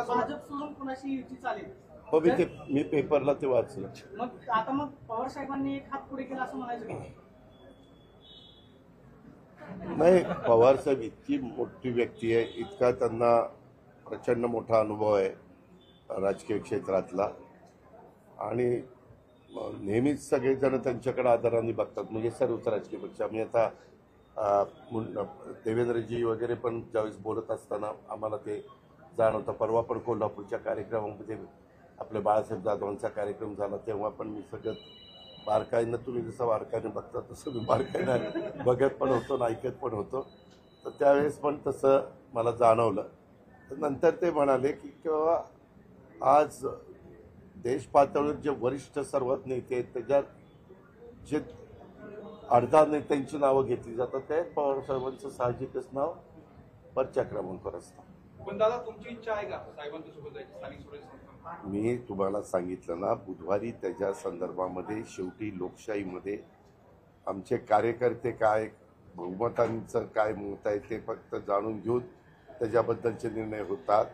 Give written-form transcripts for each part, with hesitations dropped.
भाजप सोडून कुणाशी युती चालेल? हो, मी पेपरला ते वाचलं. मग आता पवार साहेबांनी एक हात पुढे केला असं म्हणायचं का? नाही, पवार साहेब इतकी मोठी व्यक्ती आहे, इतका त्यांना प्रचंड मोठा अनुभव आहे राजकीय क्षेत्रातला, आणि नेहमीच सगळेजण त्यांच्याकडे आदराने बघतात. म्हणजे सर्वच राजकीय पक्ष. आम्ही आता देवेंद्रजी वगैरे पण ज्यावेळेस बोलत असताना आम्हाला ते जाणवतं. परवा पण कोल्हापूरच्या कार्यक्रमामध्ये आपल्या बाळासाहेब जाधवांचा कार्यक्रम झाला, तेव्हा पण मी सगळं बारकाईनं, तुम्ही जसं बारकाईनं बघता तसं मी बारकाईनं बघत पण होतो, ऐकत पण होतो. तर त्यावेळेस पण तसं मला जाणवलं. तर नंतर ते म्हणाले की किंवा आज देश पातळीवर जे वरिष्ठ सर्वात नेते आहेत त्याच्यात जे 18 नेत्यांची नावं घेतली जातात ते पवार साहेबांचं साहजिकच नाव वरच्या क्रमांकावर असतं. पण दादा, तुमची इच्छा आहे का साहेबांच्या सोबत जायची स्थानिक स्वराज्य संस्था? मी तुम्हाला सांगितलं ना, बुधवारी त्याच्या संदर्भामध्ये शेवटी लोकशाहीमध्ये आमचे कार्यकर्ते काय, बहुमतांचं काय मत आहे ते फक्त जाणून घेऊन त्याच्याबद्दलचे निर्णय होतात.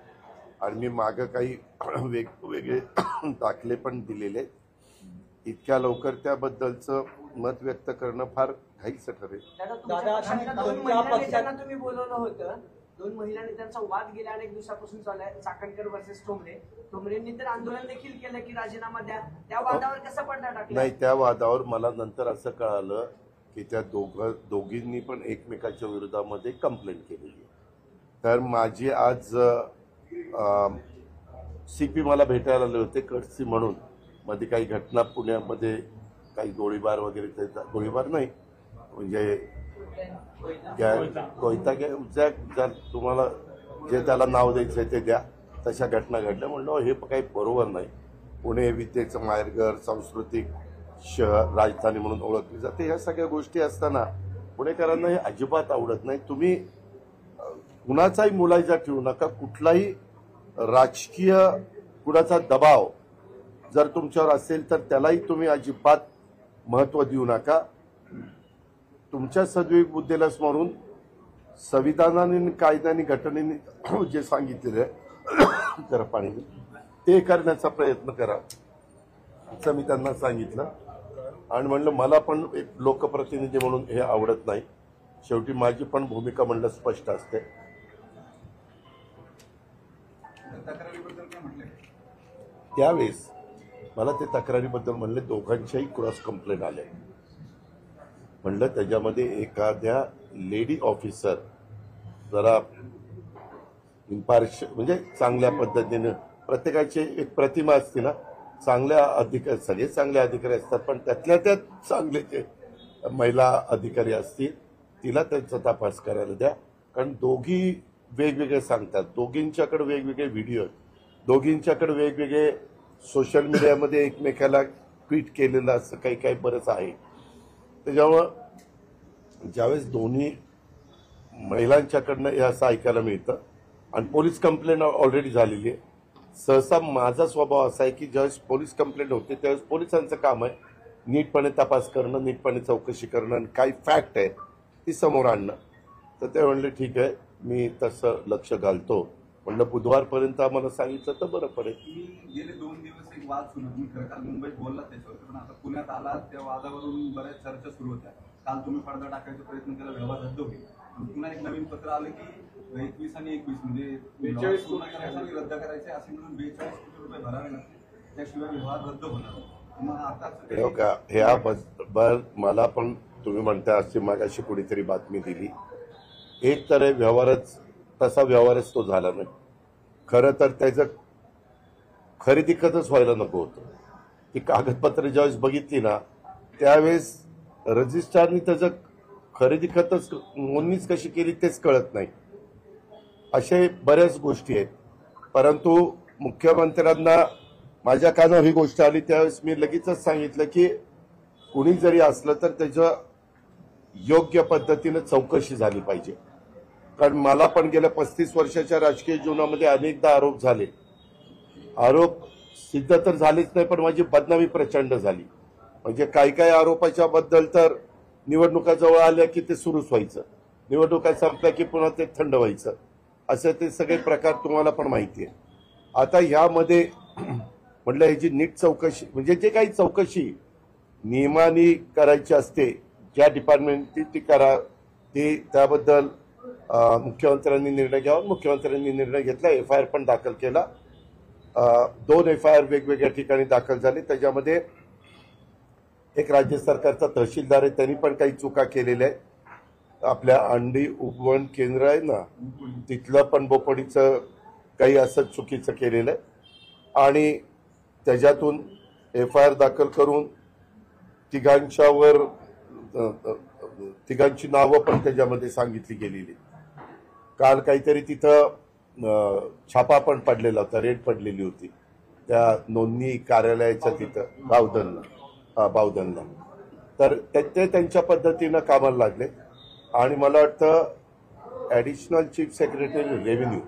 आणि मी मागं काही वेगवेगळे दाखले पण दिलेले. इतक्या लवकर त्याबद्दलचं मत व्यक्त करणं फार घाईचं ठरेल. तुम्ही बोलवलं होतं, 2 महिला नेत्यांचा वाद गेल्या अनेक दिवसापासून चालू आहे, चाकणकर वर्सेस ठोंबरे. ठोंबरेंनी तर आंदोलन देखील केलं की राजीनामा द्या. त्या वादावर कसं पडदा टाकला? नाही, त्या वादावर मला नंतर असं कळालं की त्या दोघींनी पण एकमेकाच्या विरोधामध्ये कंप्लेंट केलेली. तर माझी आज CP मला भेटायला आले होते, कर्टसी म्हणून. मध्ये काही घटना पुण्यामध्ये काही गोळीबार वगैरे, गोळीबार नाही म्हणजे तुम्हाला जे त्याला नाव द्यायचं आहे ते द्या, तशा घटना घडल्या. म्हणलं हे काही बरोबर नाही. पुणे विद्येचं माहेरघर, सांस्कृतिक शहर, राजधानी म्हणून ओळखली जाते. ह्या सगळ्या गोष्टी असताना पुणेकरांना हे अजिबात आवडत नाही. तुम्ही कुणाचाही मुलायचा ठेवू नका. कुठलाही राजकीय कुणाचा दबाव जर तुमच्यावर असेल तर त्यालाही तुम्ही अजिबात महत्त्व देऊ नका. तुमच्या सद्विवेक बुद्धीला स्मरून संविधानाने, कायद्याने, घटनेने जे सांगितलेलं आहे जरा पाणी ते करण्याचा प्रयत्न करा, असं मी त्यांना सांगितलं. आणि म्हणलं मला पण एक लोकप्रतिनिधी म्हणून हे आवडत नाही. शेवटी माझी पण भूमिका म्हणलं स्पष्ट असते. त्यावेळेस मला ते तक्रारीबद्दल म्हणले दोघांच्याही क्रॉस कंप्लेंट आले. म्हणलं त्याच्यामध्ये एखाद्या लेडी ऑफिसर जरा इम्पार्शियल, म्हणजे चांगल्या पद्धतीने, प्रत्येकाची एक प्रतिमा असते ना, चांगल्या अधिकारी, सगळे चांगले अधिकारी असतात पण त्यातल्या त्यात चांगले जे महिला अधिकारी असतील तिला त्यांचा तपास करायला द्या. कारण दोघी वेगवेगळे सांगतात, दोघींच्याकडे वेगवेगळे व्हिडिओ, दोघींच्याकडे वेगवेगळे सोशल मीडियामध्ये एकमेकाला ट्विट केलेलं असं काही काही बरंच आहे. त्याच्यामुळं ज्यावेळेस दोन्ही महिलांच्याकडनं हे असं ऐकायला मिळतं आणि पोलीस कंप्लेंट ऑलरेडी झालेली आहे. सहसा माझा स्वभाव असा आहे की ज्यावेळेस पोलीस कंप्लेंट होते त्यावेळेस पोलिसांचं काम आहे नीटपणे तपास करणं, नीटपणे चौकशी करणं आणि काही फॅक्ट आहे ती समोर आणणं. तर ते म्हणले ठीक आहे, मी तसं लक्ष घालतो. म्हणलं बुधवारपर्यंत आम्हाला सांगितलं तर बरं पडेल. गेले 2 दिवस एक वाद सुरू होता. तुम्ही काल मुंबईत बोललात त्याच्यावर, पण आता पुण्यात आलात, त्या वादावरून बऱ्याच चर्चा सुरू होत्या. काल तुम्ही पडदा टाकायचा प्रयत्न केला, व्यवहार रद्द होईल. पुन्हा एक नवीन पत्र आलं की 21 आणि 21 म्हणजे 42 रद्द करायचे असे म्हणून 42 कोटी रुपये भरावे लागते, त्याशिवाय व्यवहार रद्द होणार. मग आता ह्याबद्दल मला पण तुम्ही म्हणता अशी मागाशी कुणीतरी बातमी दिली. एक तर व्यवहारच तसा व्यवहारच तो झाला नाही. खरं तर त्याचं खरेदी खतच व्हायला नको होतं. ती कागदपत्र ज्यावेळेस बघितली ना त्यावेळेस रजिस्ट्रारनी त्याचं खरेदी खतच नोंदणीच कशी केली तेच कळत नाही. असे बऱ्याच गोष्टी आहेत. परंतु मुख्यमंत्र्यांना माझ्या कानावर ही गोष्ट आली त्यावेळेस मी लगेचच सांगितलं की कुणी जरी असलं तर त्याच्या योग्य पद्धतीने चौकशी झाली पाहिजे. कारण मला पण गेल्या 35 वर्षाच्या राजकीय जीवनामध्ये अनेकदा आरोप झाले. आरोप सिद्ध तर झालेच नाही पण माझी बदनामी प्रचंड झाली. म्हणजे काही काही आरोपाच्या बद्दल तर निवडणुका जवळ आल्या की ते सुरूच व्हायचं, निवडणुका संपल्या की पुन्हा ते थंड व्हायचं, असे ते सगळे प्रकार तुम्हाला पण माहिती आहे. आता ह्यामध्ये म्हटलं ह्याची नीट चौकशी, म्हणजे जे काही चौकशी नियमाने करायची असते, ज्या डिपार्टमेंटची ती करा, ती त्याबद्दल मुख्यमंत्र्यांनी निर्णय घ्यावा. मुख्यमंत्र्यांनी निर्णय घेतला, FIR पण दाखल केला. 2 FIR वेगवेगळ्या ठिकाणी दाखल झाले. त्याच्यामध्ये एक राज्य सरकारचा तहसीलदार आहे, त्यांनी पण काही चुका केलेल्या आहेत. आपल्या अंडी उगवण केंद्र आहे ना, तिथलं पण बोपडीचं काही असं चुकीचं केलेलं आहे आणि त्याच्यातून FIR दाखल करून तिघांची नावं पण त्याच्यामध्ये सांगितली गेलेली. काल काहीतरी तिथं छापा पण पडलेला होता, रेड पडलेली होती त्या नोंदणी कार्यालयाच्या तिथं बावधनला. तर ते त्यांच्या पद्धतीनं कामाला लागले आणि मला वाटतं ॲडिशनल चीफ सेक्रेटरी रेव्हेन्यू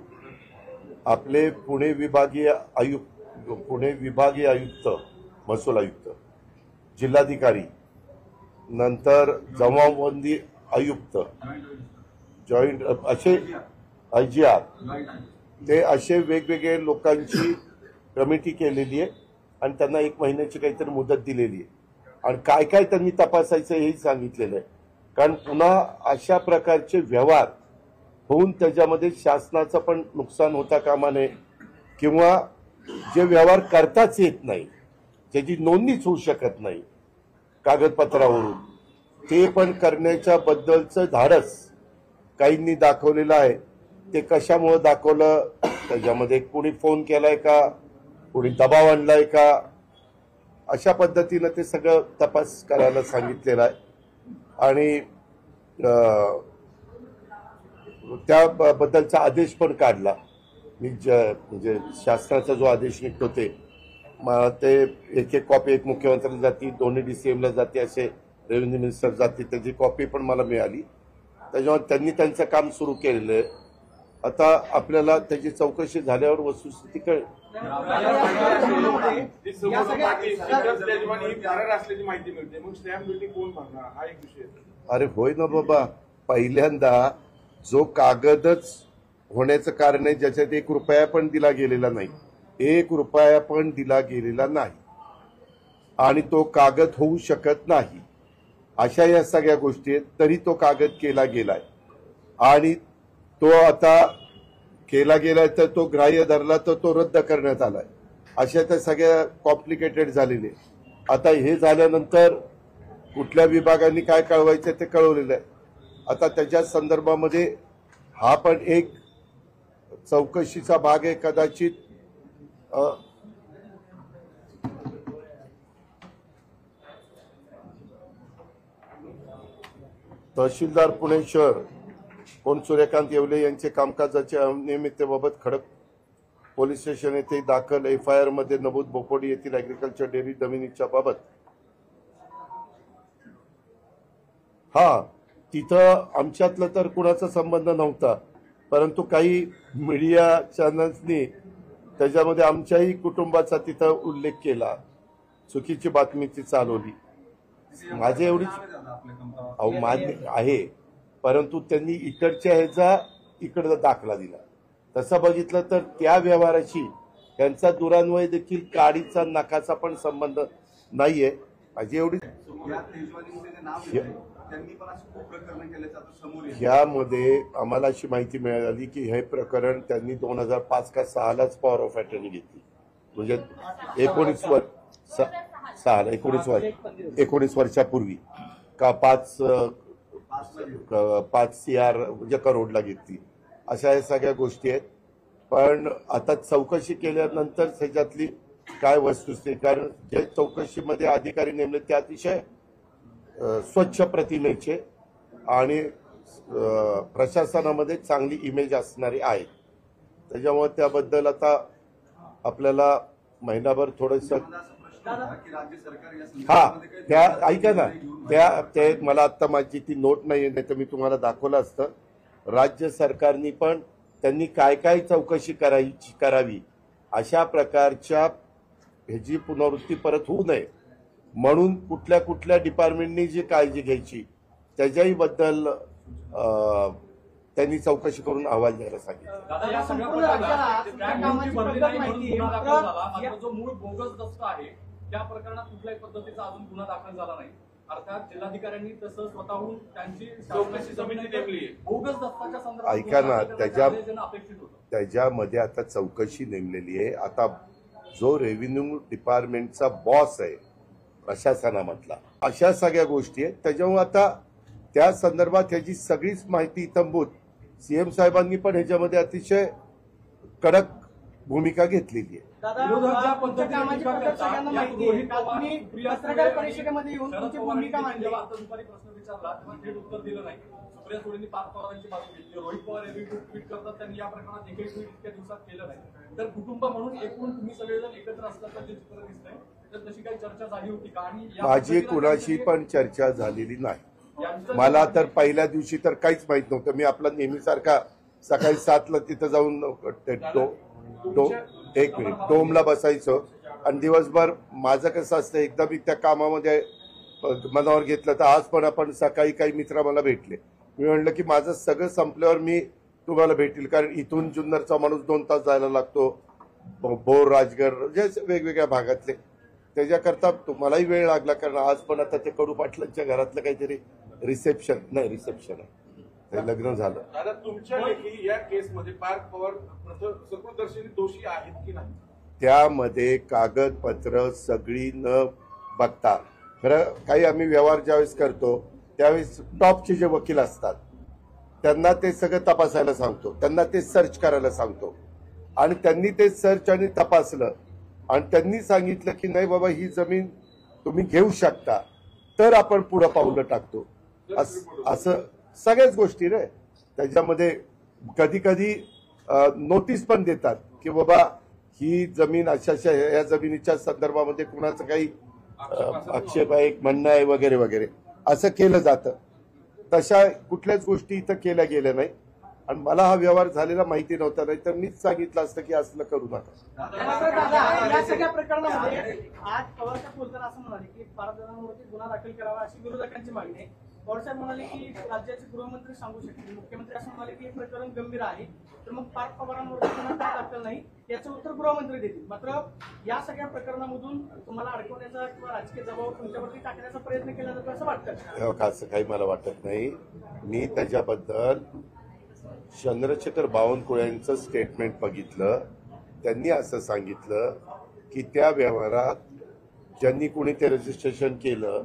आपले पुणे विभागीय आयुक्त, महसूल आयुक्त, जिल्हाधिकारी, नंतर जमावबंदी आयुक्त, जॉईंट असे IGR, ते असे वेगवेगळे लोकांची कमिटी केलेली आहे आणि त्यांना 1 महिन्याची काहीतरी मुदत दिलेली आहे आणि काय काय त्यांनी तपासायचं हेही सांगितलेलं आहे. कारण पुन्हा अशा प्रकारचे व्यवहार होऊन त्याच्यामध्ये शासनाचं पण नुकसान होता कामा नये किंवा जे व्यवहार करताच येत नाही, ज्याची नोंदणीच होऊ शकत नाही कागदपत्रावरून, ते पण करण्याच्या बद्दलचं धाडस काहींनी दाखवलेलं आहे. ते कशामुळे दाखवलं, त्याच्यामध्ये कोणी फोन केलाय का, कोणी दबाव आणलाय का, अशा पद्धतीनं ते सगळं तपास करायला सांगितलेलं आहे आणि त्याबद्दलचा आदेश पण काढला. मी म्हणजे शासनाचा जो आदेश निघतो ते एक कॉपी, एक मुख्यमंत्र्याला जाती, 2 DCMला जाते, असे रेव्हेन्यू मिनिस्टर जाते, त्याची कॉपी पण मला मिळाली. त्याच्यामुळे त्यांनी त्यांचं काम सुरू केलेलं आहे. आता आपल्याला त्याची चौकशी झाल्यावर वस्तुस्थिती कळेल. अरे होय ना बाबा, पहिल्यांदा जो कागदच होण्याचं कारण आहे ज्याच्यात 1 रुपया पण दिला गेलेला नाही, 1 रुपया पण दिला गेलेला नाही आणि तो कागद होऊ शकत नाही, अशा या सगळ्या गोष्टी आहेत. तरी तो कागद केला गेलाय आणि तो आता केला गेलाय तर तो ग्राह्य धरला तर तो रद्द करण्यात आलाय. अशा त्या सगळ्या कॉम्प्लिकेटेड झालेले. आता हे झाल्यानंतर कुठल्या विभागांनी काय कळवायचं ते कळवलेलं आहे. आता त्याच्या संदर्भामध्ये हा पण एक चौकशीचा भाग आहे. कदाचित तहसीलदार पुणे शहर कोण सूर्यकांत येवले यांचे कामकाजाच्या अनियमिततेबाबत खडक पोलीस स्टेशन येथे दाखल FIR मध्ये नमूद बोपोडी येथील ऍग्रिकल्चर डेअरी जमिनीच्या बाबत. तिथं आमच्यातलं तर कुणाचा संबंध नव्हता, परंतु काही मीडिया चॅनल्सनी त्याच्यामध्ये आमच्याही कुटुंबाचा तिथं उल्लेख केला, चुकीची बातमी ती चालवली. माझे एवढीच मान्य आहे, परंतु त्यांनी इकडच्या ह्याचा इकडचा दाखला दिला. तसं बघितलं तर त्या व्यवहाराशी त्यांचा दुरान्वय देखील काडीचा नकाचा पण संबंध नाहीये. माझी एवढी ह्यामध्ये आम्हाला अशी माहिती मिळाली की हे प्रकरण त्यांनी 2005 का 6लाच पॉवर ऑफ अटर्नी घेतली, म्हणजे 19 वर्षापूर्वी का 5 CR म्हणजे करोडला घेतली. अशा या सगळ्या गोष्टी आहेत. पण आता चौकशी केल्यानंतर त्याच्यातली काय वस्तुस्थिती, कारण जे चौकशीमध्ये अधिकारी नेमले ते अतिशय स्वच्छ प्रतिमेचे आणि प्रशासनामध्ये चांगली इमेज असणारी आहे. त्याच्यामुळे त्याबद्दल आता आपल्याला महिनाभर थोडस त्या ऐका ना, ते मला आता माझी ती नोट नाही तर मी तुम्हाला दाखवलं असतं. राज्य सरकारनी पण त्यांनी काय काय चौकशी करावी अशा प्रकारच्या ह्याची पुनरावृत्ती परत होऊ नये म्हणून कुठल्या कुठल्या डिपार्टमेंटनी जी काळजी घ्यायची त्याच्याही बद्दल त्यांनी चौकशी करून अहवाल द्यायला सांगितलं. दादा, या सगळ्या संपूर्ण राज्याला प्रकरणात तुमच्या बँकेची कामाची भरली पद्धत नाही म्हणून माहिती आहे. गुन्हा दाखल मात्र झाला. मात्र या- जो मूळ बोगस दस्त आहे त्या प्रकरणात कुठल्याही पद्धतीचा अजून गुन्हा दाखल झाला नाही. अर्थात जिल्हाधिकाऱ्यांनी तसं स्वतःहून त्यांची चौकशी समिती नेमली आहे. बोगस दस्ताच्या संदर्भात ऐका ना, गुन्हा दाखल करण्याचं अपेक्षित होतं. त्याच्यामध्ये आता चौकशी नेमलेली आहे. आता जो रेव्हेन्यू डिपार्टमेंटचा बॉस आहे प्रशासनामधला, अशा सगळ्या गोष्टी आहेत. त्याच्यामुळे आता त्या संदर्भात ह्याची सगळीच माहिती इत्थंभूत सीएम साहेबांनी पण ह्याच्यामध्ये अतिशय कडक भूमिका घेतलेली आहे. दादा, विरोधक ज्या तुमच्या पद्धतीने कामाची टीका पद्धत करतात, सगळ्यांना यात माहिती आहे. रोहित काल पवार, तुम्ही प्रिया पत्रकार सुळे परिषदेमध्ये येऊन शरद तुमची पवारांनी भूमिका मांडली. जेव्हा आता दुपारी प्रश्न विचारला तेव्हा थेट उत्तर दिलं नाही. सुप्रिया सुळेंनी पार्थ पवारांची बाजू घेतली. रोहित पवार यांनी ट्विट करतात त्यांनी या प्रकरणात एकही ट्विट इतक्या दिवसात केलं नाही. तर कुटुंब म्हणून एकूण तुम्ही सगळेजण एकत्र असल्याचं जे चित्र दिसतंय तर तशी काही चर्चा झाली होती का? आणि या माझी पद्धतीला कुणाशी पण चर्चा झालेली नाही. यांचं- मला तर पहिल्या दिवशी तर काहीच माहित नव्हतं. मी आपला नेहमीसारखा सकाळी 7ला तिथं जाऊन एक मिनिट डोमला बसायचो आणि दिवसभर माझं कसं असतं, एकदा मी त्या कामामध्ये मनावर घेतलं तर आज पण आपण सकाळी काही मित्र मला भेटले. मी म्हणलं की माझं सगळं संपल्यावर मी तुम्हाला भेटेल, कारण इथून जुन्नरचा माणूस 2 तास जायला लागतो, भोर राजगड जे वेगवेगळ्या भागातले. त्याच्याकरता तुम्हालाही वेळ लागला, कारण आज पण आता ते कडू पाटलांच्या घरातलं काहीतरी रिसेप्शन आहे, ते लग्न झालं. दादा, तुमच्या लेखी या केसमध्ये पार्थ पवार सकृतदर्शनी दोषी आहेत की नाही? त्यामध्ये कागदपत्र सगळी न बघता, खरं काही आम्ही व्यवहार ज्यावेळेस करतो त्यावेळेस टॉपचे जे वकील असतात त्यांना ते सगळं तपासायला सांगतो, त्यांना ते सर्च करायला सांगतो. आणि त्यांनी ते सर्च आणि तपासलं आणि त्यांनी सांगितलं की नाही बाबा, ही जमीन तुम्ही घेऊ शकता, तर आपण पुढं पावलं टाकतो. असं सगळ्याच गोष्टी रे. त्याच्यामध्ये कधी कधी नोटीस पण देतात की बाबा ही जमीन अशा या जमिनीच्या संदर्भामध्ये कुणाचं काही आक्षेप आहे, म्हणणं आहे वगैरे वगैरे असं केलं जातं. तशा कुठल्याच गोष्टी इथं केल्या गेल्या नाही आणि मला हा व्यवहार झालेला माहिती नव्हता, नाही तर मीच सांगितलं असतं की असलं करू नका. मात्र दादा, या सगळ्या प्रकरणामध्ये आज पवारसाहेब बोलताना असं म्हणाले की 12 जणांवरती गुन्हा दाखल करावा अशी विरोधकांची मागणी आहे. पवारसाहेब म्हणाले की राज्याचे गृहमंत्री सांगू शकतील, मुख्यमंत्री असं म्हणाले की हे प्रकरण गंभीर आहे, तर मग पार्थ पवारांवरती गुन्हा का दाखल नाही याचं उत्तर गृहमंत्री देतील. मात्र या सगळ्या प्रकरणामधून तुम्हाला अडकवण्याचा किंवा राजकीय दबाव तुमच्यावरती टाकण्याचा प्रयत्न केला जातो असं वाटतं? असं काही मला वाटत नाही. मी त्याच्याबद्दल चंद्रशेखर बावनकुळे यांचं स्टेटमेंट बघितलं. त्यांनी असं सांगितलं की त्या व्यवहारात ज्यांनी कोणी ते रजिस्ट्रेशन केलं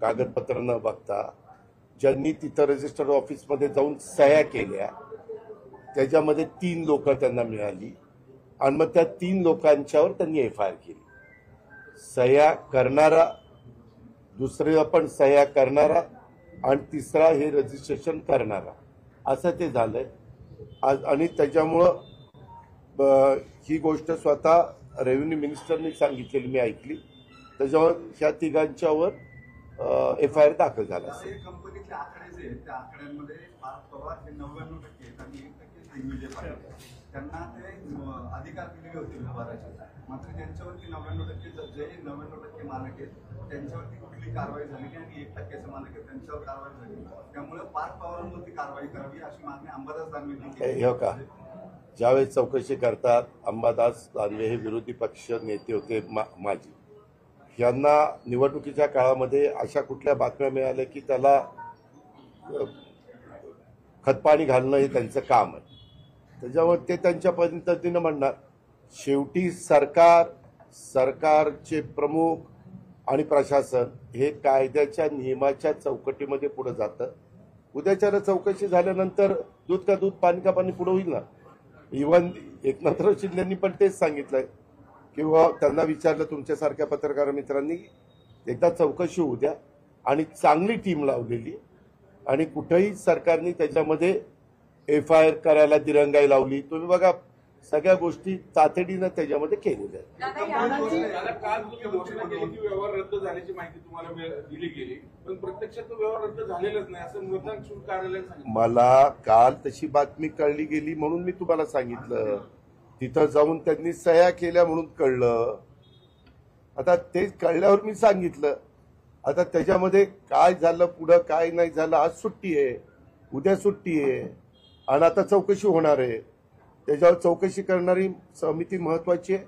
कागदपत्र न बघता, ज्यांनी तिथं रजिस्टर ऑफिसमध्ये जाऊन सह्या केल्या, त्याच्यामध्ये 3 लोक त्यांना मिळाली आणि मग त्या 3 लोकांच्यावर त्यांनी FIR केली. सह्या करणारा, दुसऱ्या पण सह्या करणारा आणि तिसरा हे रजिस्ट्रेशन करणारा, असं ते झालंय. आणि त्याच्यामुळं ही गोष्ट स्वतः रेव्हेन्यू मिनिस्टरनी सांगितलेली मी ऐकली. त्याच्यावर ह्या 3घांच्यावर FIR दाखल झाला. कंपनीचे आकडे जे आहेत त्या आकड्यांमध्ये पार्थ पवार हे 99% आहेत आणि 1% दिग्विजय पाटील. त्यांना ते अधिकार दिलेले होते व्यवहाराचे. मात्र ज्यांच्यावरती 99% जे 99% मालक आहेत त्यांच्यावरती कुठली कारवाई झाली नाही आणि 1%चे मालक आहेत त्यांच्यावर कारवाई झाली. त्यामुळे पार्थ पवारांवरती कारवाई करावी अशी मागणी अंबादास दानवेंनी केली. हे का ज्यावेळेस चौकशी करतात, अंबादास दानवे हे विरोधी पक्ष नेते होते माजी, यांना निवडणुकीच्या काळामध्ये अशा कुठल्या बातम्या मिळाल्या की त्याला खतपाणी घालणं हे त्यांचं काम आहे. त्याच्यावर ते त्यांच्या पद्धतीनं म्हणणार. शेवटी सरकारचे प्रमुख आणि प्रशासन हे कायद्याच्या नियमाच्या चौकटीमध्ये पुढे जातं. उद्याच्या चौकशी झाल्यानंतर दूध का दूध पाणी का पाणी पुढे होईल ना. इव्हन एकनाथराव शिंदेंनी पण तेच सांगितलंय किंवा त्यांना विचारलं तुमच्यासारख्या पत्रकार मित्रांनी, एकदा चौकशी होऊ द्या आणि चांगली टीम लावलेली आणि कुठेही सरकारने त्याच्यामध्ये FIR करायला दिरंगाई लावली. तुम्ही बघा सगळ्या गोष्टी तातडीनं त्याच्यामध्ये केलेल्या आहेत. दादा, काल तुम्ही घोषणा केली की व्यवहार रद्द झाल्याची माहिती तुम्हाला दिली गेली, पण प्रत्यक्षात तो व्यवहार रद्द झालेलाच नाही असं मतदान शुल्क कार्यालयाने सांगितलं. मला काल तशी बातमी कळली गेली म्हणून मी तुम्हाला सांगितलं. तिथं जाऊन त्यांनी सह्या केल्या म्हणून कळलं. आता ते कळल्यावर मी सांगितलं. आता त्याच्यामध्ये काय झालं पुढं काय नाही झालं, आज सुट्टी आहे, उद्या सुट्टी आहे, आणि आता चौकशी होणार आहे. त्याच्यावर चौकशी करणारी समिती महत्वाची आहे.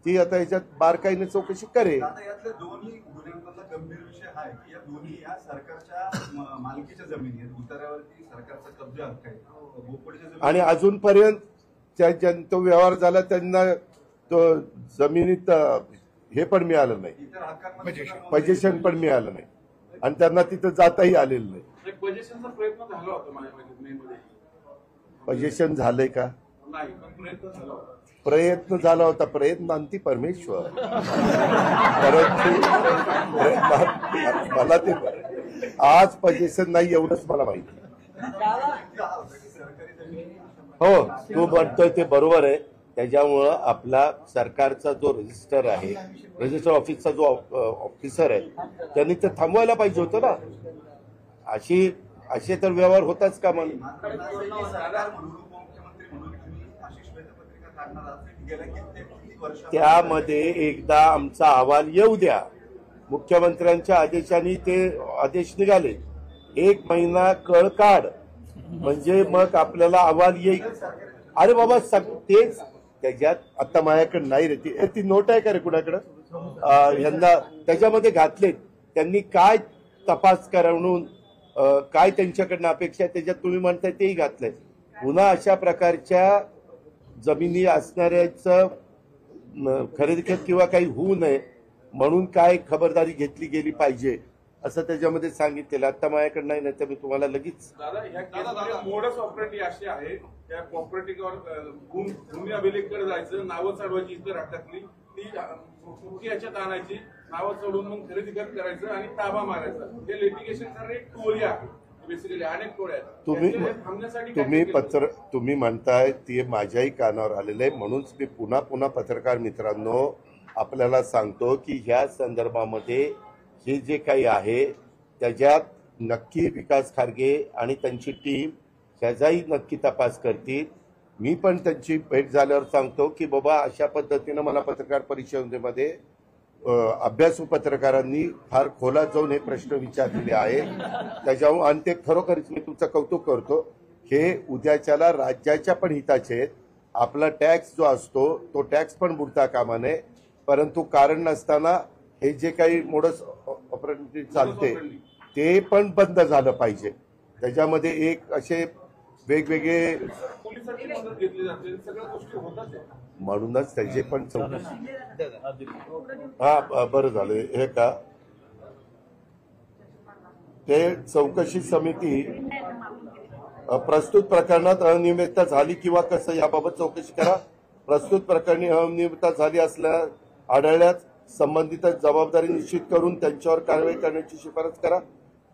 ती आता याच्यात बारकाईने चौकशी करेल. आता यातले दोन्ही गुन्ह्यांमधला गंभीर विषय हा आहे की या दोन्ही या सरकारच्या मालकीच्या जमिनी आहेत. उतार्यावरती सरकारचा कब्जा हक्क आहे. बोपडीच्या जमिनी आणि अजूनपर्यंत तो व्यवहार झाला त्यांना तो जमिनीत हे पण मिळालं नाही, इतर हक्कांमध्ये पोझिशन पण मिळालं नाही आणि त्यांना तिथं जाताही आलेलं नाही. एक पोझिशनचा प्रयत्न झाला होता माझ्या मेमध्ये. पोझिशन झालंय का? नाही, पण प्रयत्न झाला होता. प्रयत्न झाला होता. प्रयत्न अंती परमेश्वर. परंतु मला ते आज पोझिशन नाही एवढंच मला माहिती. सरकारी जमिनी हो, तू म्हणतोय ते बरोबर आहे. त्याच्यामुळं आपला सरकारचा जो रजिस्टर आहे, रजिस्टर ऑफिसचा जो ऑफिसर आहे, त्यांनी ते थांबवायला पाहिजे होतं ना. असे तर व्यवहार होताच का म्हणून. सरकार म्हणून उपमुख्यमंत्री म्हणून तुम्ही अशी श्वेतपत्रिका काढणार आहात गेल्या कित्येक वर्ष त्यामध्ये एकदा आमचा अहवाल येऊ द्या. मुख्यमंत्र्यांच्या आदेशाने ते आदेश निघाले. 1 महिना कळ काढ म्हणजे मग आपल्याला अहवाल येईल. अरे बाबा तेच त्याच्यात आता माझ्याकडे नाही रे ती नोट आहे का रे कुणाकडं यंदा त्याच्यामध्ये घातलेत. त्यांनी काय तपास करून काय त्यांच्याकडनं अपेक्षा आहे त्याच्यात तुम्ही म्हणताय तेही घातलंय. पुन्हा अशा प्रकारच्या जमिनी असणाऱ्याचं खरेदी किंवा काही होऊ नये म्हणून काय खबरदारी घेतली गेली पाहिजे असं त्याच्यामध्ये सांगितलेलं. आता माझ्याकडे नाही ना, तर मी तुम्हाला लगेच. दादा ह्या केसमध्ये मोडस ऑपरेटी अशी आहे, त्या प्रॉपर्टीवर भूमी अभिलेखकडे जायचं, नावं चढवायची इतर हक्कातली, ती चुकी याच्यात आणायची, नावं चढवून मग खरेदी करायचं आणि ताबा मारायचा. हे लिटिगेशन एक टोळी आहे बेसिकली, अनेक टोळ्या आहेत. थांबण्यासाठी तुम्ही म्हणताय ते माझ्याही कानावर आलेलं आहे. म्हणूनच मी पुन्हा पत्रकार मित्रांनो आपल्याला सांगतो की ह्या संदर्भामध्ये हे जे काही आहे त्याच्यात नक्की विकास खारगे आणि त्यांची टीम ह्याचाही नक्की तपास करतील. मी पण त्यांची भेट झाल्यावर सांगतो की बाबा अशा पद्धतीनं मला पत्रकार परिषदेमध्ये अभ्यासू पत्रकारांनी फार खोलात जाऊन हे प्रश्न विचारलेले आहेत. त्याच्यावर आणि ते खरोखरच मी तुमचं कौतुक करतो. हे उद्याच्याला राज्याच्या पण हिताचे आहेत. आपला टॅक्स जो असतो तो टॅक्स पण बुडता कामा नये. परंतु कारण नसताना हे जे काही मोडस ऑपरेटी चालते ते पण बंद झालं पाहिजे. त्याच्यामध्ये एक असे वेगवेगळे पोलिसांची मदत घेतली जाते, सगळ्या गोष्टी होतात. म्हणूनच त्याचे पण चौकशी. हा बरं झालं हे का ते चौकशी समिती प्रस्तुत प्रकरणात अनियमितता झाली किंवा कसं याबाबत चौकशी करा. प्रस्तुत प्रकरणी अनियमितता झाली असल्यास आढळल्यास संबंधित जबाबदारी निश्चित करून त्यांच्यावर कारवाई करण्याची शिफारस करा.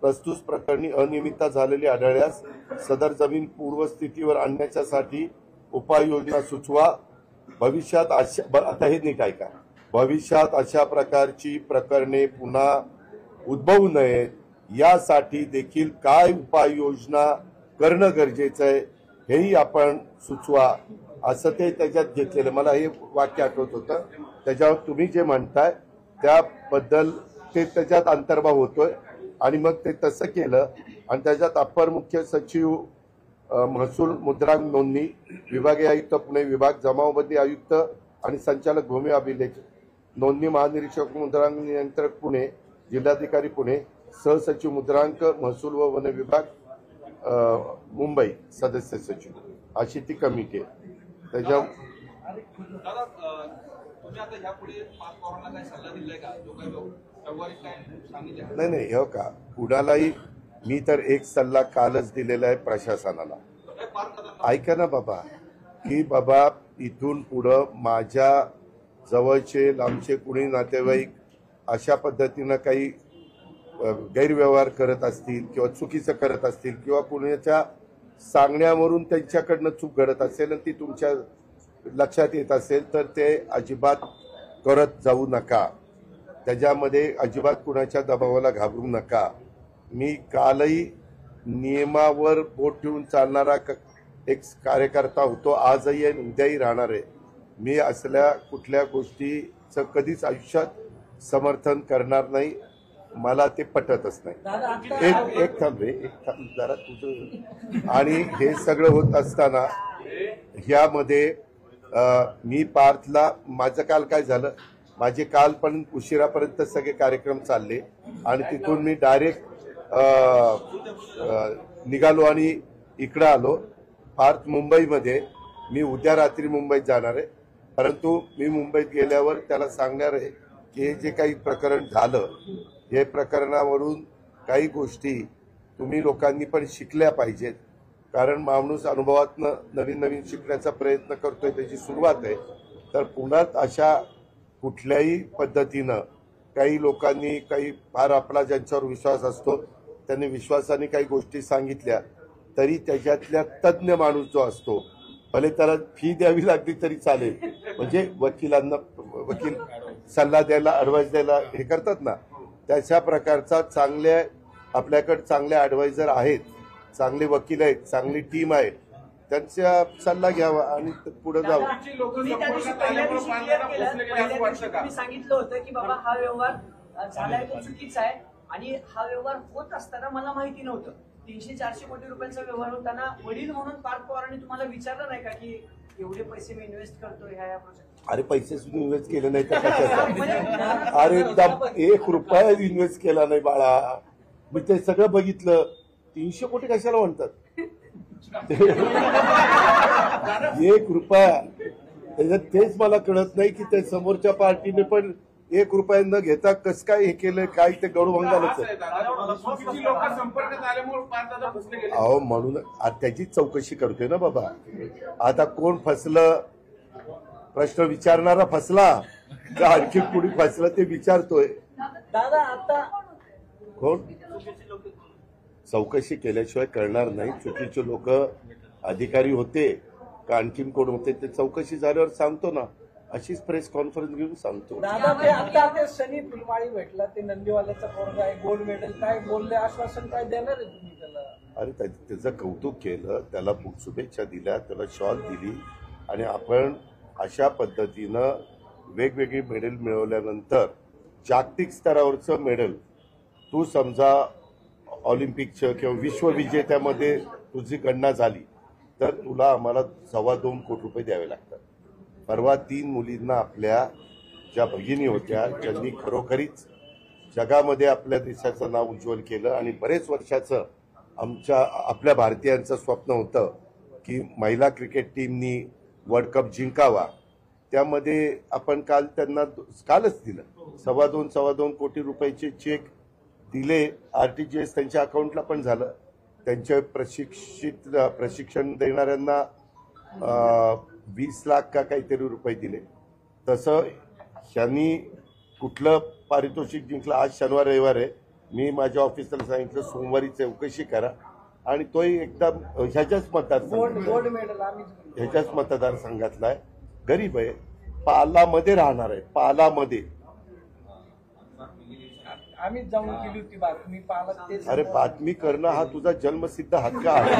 प्रस्तुत प्रकरणी अनियमितता झालेली आढळल्यास सदर जमीन पूर्वस्थितीवर आणण्यासाठी उपाययोजना सुचवा. भविष्यात आता हे नीट ऐका. भविष्यात अशा प्रकारची प्रकरणे पुन्हा उद्भवू नयेत यासाठी देखील काय उपाययोजना करणं गरजेचं आहे हेही आपण सुचवा असं ते त्याच्यात घेतलेलं. मला हे वाक्य आठवत होतं. त्याच्यावर तुम्ही जे म्हणताय त्याबद्दल ते त्याच्यात अंतर्भाव होतोय आणि मग ते तसं केलं आणि त्याच्यात अप्पर मुख्य सचिव महसूल मुद्रांक नोंदणी विभागीय आयुक्त पुणे विभाग, जमावबंदी आयुक्त आणि संचालक भूमी अभिलेख नोंदणी महानिरीक्षक मुद्रांक नियंत्रक पुणे, जिल्हाधिकारी पुणे, सहसचिव मुद्रांक महसूल व वन विभाग मुंबई, सदस्य सचिव अशी ती कमिटी आहे. त्याच्या दादा तुम्ही आता ह्यापुढे पाच पवारांना काही सल्ला दिलाय का? जो काही व्यावहारिक काय सांगितलं? नाही हो का कुणालाही मी तर एक सल्ला कालच दिलेला आहे प्रशासनाला. ऐका ना बाबा की बाबा इथून पुढं माझ्या जवळचे लांबचे कुणी नातेवाईक अशा पद्धतीनं काही गैरव्यवहार करत असतील किंवा चुकीचं करत असतील किंवा कुणाच्या सांगण्यावरून त्यांच्याकडनं चूक घडत असेल आणि ती तुमच्या लक्षात येत असेल तर ते अजिबात करत जाऊ नका. त्याच्यामध्ये अजिबात कुणाच्या दबावाला घाबरू नका. मी कालही नियमावर बोट ठेवून चालणारा एक कार्यकर्ता होतो, आजही आणि उद्याही राहणार आहे. मी असल्या कुठल्या गोष्टीचं कधीच आयुष्यात समर्थन करणार नाही. मला ते पटतच नाही. एक थांब रे, एक थांब जरा तुझं. आणि हे सगळं होत असताना ह्यामध्ये मी पार्थला, माझं काल काय झालं, माझे काल पण उशिरापर्यंत सगळे कार्यक्रम चालले आणि तिथून मी डायरेक्ट निघालो आणि इकडं आलो. पार्थ मुंबईमध्ये, मी उद्या रात्री मुंबईत जाणार आहे. परंतु मी मुंबईत गेल्यावर त्याला सांगणार आहे की हे जे काही प्रकरण झालं, हे प्रकरणावरून काही गोष्टी तुम्ही लोकांनी पण शिकल्या पाहिजेत. कारण माणूस अनुभवातनं नवीन नवीन शिकण्याचा प्रयत्न करतोय, त्याची सुरुवात आहे. तर पुन्हा अशा कुठल्याही पद्धतीनं काही लोकांनी काही फार आपला ज्यांच्यावर विश्वास असतो त्यांनी विश्वासाने काही गोष्टी सांगितल्या तरी त्याच्यातल्या तज्ज्ञ माणूस जो असतो, भले त्याला फी द्यावी लागली तरी चालेल, म्हणजे वकिलांना वकील सल्ला द्यायला, ॲडवाईस द्यायला हे करतात ना, त्याच्या प्रकारचा चांगल्या आपल्याकडे चांगले ॲडवायझर आहेत, चांगले वकील आहेत, चांगली टीम आहे, त्यांचा सल्ला घ्यावा आणि पुढे जावं. तुम्ही त्या दिवशी पहिल्या दिवशी क्लिअर केलं, पहिल्या दिवशी तुम्ही सांगितलं होतं की बाबा हा व्यवहार झालाय तो चुकीचा आहे आणि हा व्यवहार होत असताना मला माहिती नव्हतं. 300-400 कोटी रुपयांचा व्यवहार होताना वडील म्हणून पार्थ पवारांनी तुम्हाला विचारलं नाही का की एवढे पैसे मी इन्व्हेस्ट करतोय ह्या प्रोजेक्ट? अरे पैसे सुद्धा इन्व्हेस्ट केले नाही तर कशाचं? अरे 1 रुपया इन्व्हेस्ट केला नाही बाळा, मी ते सगळं बघितलं. 300 कोटी कशाला म्हणतात? 1 रुपया, त्याच्यात तेच मला कळत नाही की त्या समोरच्या पार्टीने पण 1 रुपया न घेता कसं काय हे केलं, काय ते गडूभंगालच आहे. अहो म्हणून त्याची चौकशी करतोय ना बाबा. आता कोण फसलं, प्रश्न विचारणारा फसला का आणखी कुणी फसलं ते विचारतोय. दादा आता कोण चौकशी केल्याशिवाय करणार नाही. चुकीचे लोक अधिकारी होते का आणखीन कोण होते ते चौकशी झाल्यावर सांगतो ना, अशीच प्रेस कॉन्फरन्स घेऊन सांगतो. दादा ते आता सनी फुलमाळी भेटला, ते नंदीवाल्याचा पोरगा आहे, गोल्ड मेडल, काय बोलले, आश्वासन काय देणार आहे तुम्ही त्याला? अरे त्याचं कौतुक केलं, त्याला शुभेच्छा दिल्या, त्याला शॉल दिली आणि आपण अशा पद्धतीनं वेगवेगळी मेडल मिळवल्यानंतर जागतिक स्तरावरचं मेडल, तू समजा ऑलिम्पिकचं किंवा विश्वविजेत्यामध्ये तुझी गणना झाली तर तुला आम्हाला 2.25 कोटी रुपये द्यावे लागतात. परवा 3 मुलींना आपल्या ज्या भगिनी होत्या, ज्यांनी खरोखरीच जगामध्ये आपल्या देशाचं नाव उज्ज्वल केलं आणि बरेच वर्षाचं आपल्या भारतीयांचं स्वप्न होतं की महिला क्रिकेट टीमनी वर्ल्ड कप जिंकावा, त्यामध्ये आपण काल त्यांना कालच दिलं 2.25 कोटी रुपयाचे चेक दिले. RTGS त्यांच्या अकाउंटला पण झालं. त्यांच्या प्रशिक्षण देणाऱ्यांना 20 लाख का काहीतरी रुपये दिले. तसं ह्यांनी कुठलं पारितोषिक जिंकलं, आज शनिवार रविवार आहे, मी माझ्या ऑफिसला सांगितलं सोमवारी चौकशी करा आणि तोही एकदम ह्याच्याच मतदारसंघातला आहे, गरीब आहे, पालामध्ये राहणार आहे, पालामध्ये. आम्हीच जाऊन केली होती बातमी पालक तेच. अरे बातमी करणं हा तुझा जन्मसिद्ध हक्क आहे.